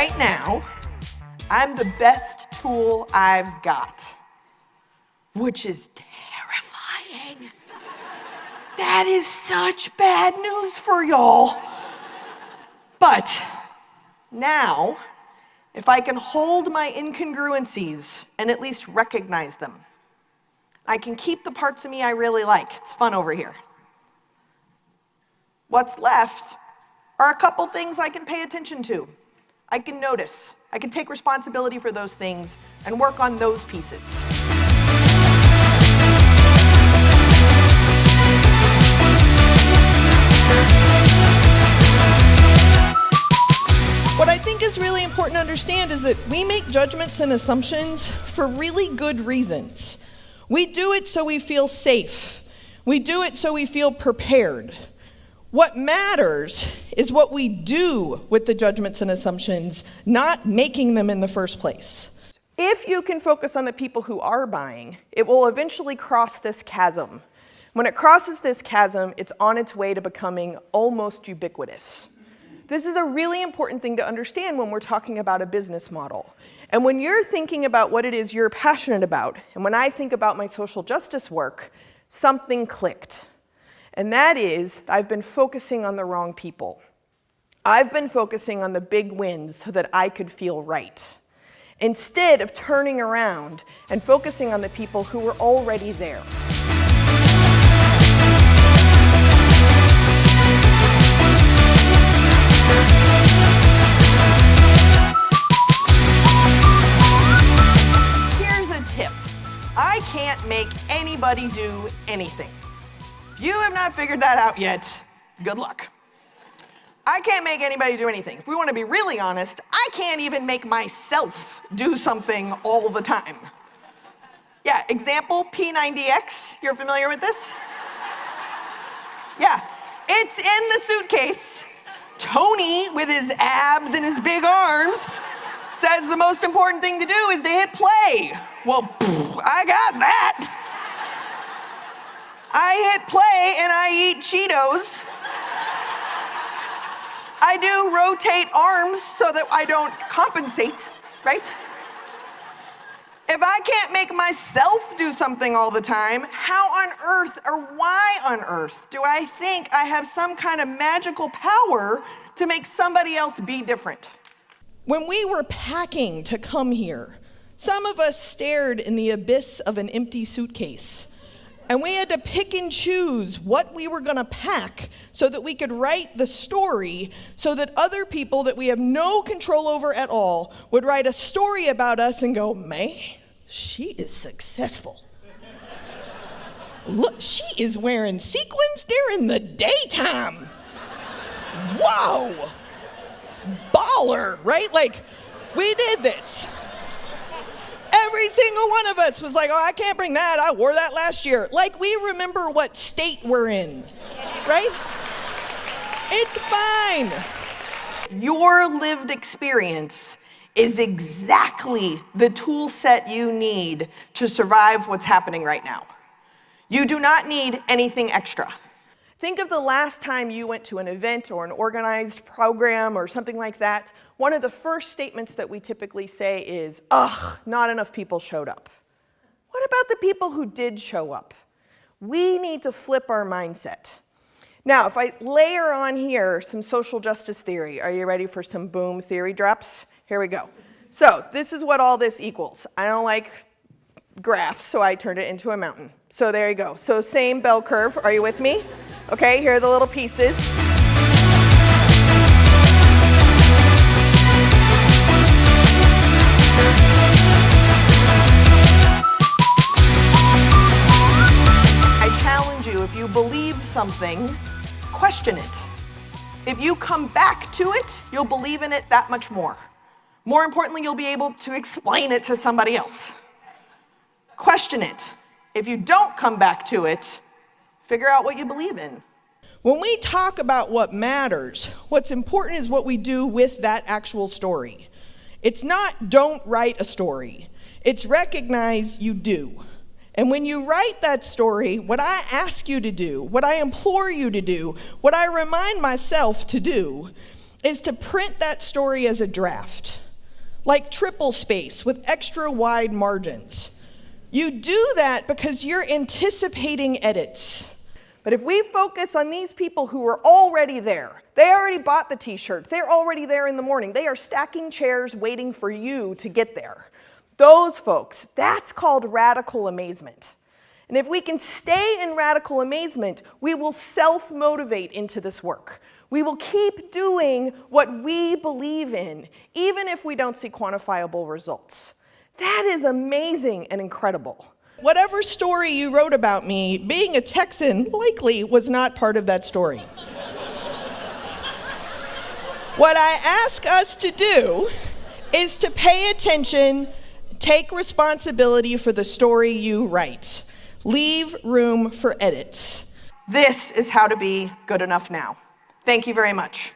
right now, I'm the best tool I've got, which is terrifying. That is such bad news for y'all. But now, if I can hold my incongruencies and at least recognize them, I can keep the parts of me I really like. It's fun over here. What's left are a couple things I can pay attention to. I can notice. I can take responsibility for those things and work on those pieces. What I think is really important to understand is that we make judgments and assumptions for really good reasons. We do it so we feel safe. We do it so we feel prepared. What matters is what we do with the judgments and assumptions, not making them in the first place. If you can focus on the people who are buying, it will eventually cross this chasm. When it crosses this chasm, it's on its way to becoming almost ubiquitous. This is a really important thing to understand when we're talking about a business model. And when you're thinking about what it is you're passionate about, and when I think about my social justice work, something clicked. And that is, I've been focusing on the wrong people. I've been focusing on the big wins so that I could feel right, instead of turning around and focusing on the people who were already there. I can't make anybody do anything. You have not figured that out yet. Good luck. I can't make anybody do anything. If we want to be really honest, I can't even make myself do something all the time. Yeah, example, P90X. You're familiar with this? Yeah, it's in the suitcase. Tony, with his abs and his big arms, says the most important thing to do is to hit play. Well, I got that. I hit play and I eat Cheetos. I do rotate arms so that I don't compensate, right? If I can't make myself do something all the time, how on earth or why on earth do I think I have some kind of magical power to make somebody else be different? When we were packing to come here, some of us stared in the abyss of an empty suitcase, and we had to pick and choose what we were going to pack so that we could write the story so that other people that we have no control over at all would write a story about us and go, man, she is successful. Look, she is wearing sequins during the daytime. Whoa. Baller, right? Like, we did this. Every single one of us was like, oh, I can't bring that. I wore that last year. Like, we remember what state we're in, right? It's fine. Your lived experience is exactly the tool set you need to survive what's happening right now. You do not need anything extra. Think of the last time you went to an event or an organized program or something like that. One of the first statements that we typically say is, ugh, not enough people showed up. What about the people who did show up? We need to flip our mindset. Now, if I layer on here some social justice theory, are you ready for some boom theory drops? Here we go. So this is what all this equals. I don't like graphs, so I turned it into a mountain. So there you go. So same bell curve. Are you with me? Okay, here are the little pieces. I challenge you, if you believe something, question it. If you come back to it, you'll believe in it that much more. More importantly, you'll be able to explain it to somebody else. Question it. If you don't come back to it, figure out what you believe in. When we talk about what matters, what's important is what we do with that actual story. It's not don't write a story. It's recognize you do. And when you write that story, what I ask you to do, what I implore you to do, what I remind myself to do, is to print that story as a draft, like triple space with extra wide margins. You do that because you're anticipating edits. But if we focus on these people who are already there, they already bought the t-shirts, they're already there in the morning, they are stacking chairs waiting for you to get there. Those folks, that's called radical amazement. And if we can stay in radical amazement, we will self-motivate into this work. We will keep doing what we believe in, even if we don't see quantifiable results. That is amazing and incredible. Whatever story you wrote about me, being a Texan likely was not part of that story. What I ask us to do is to pay attention, take responsibility for the story you write. Leave room for edits. This is how to be good enough now. Thank you very much.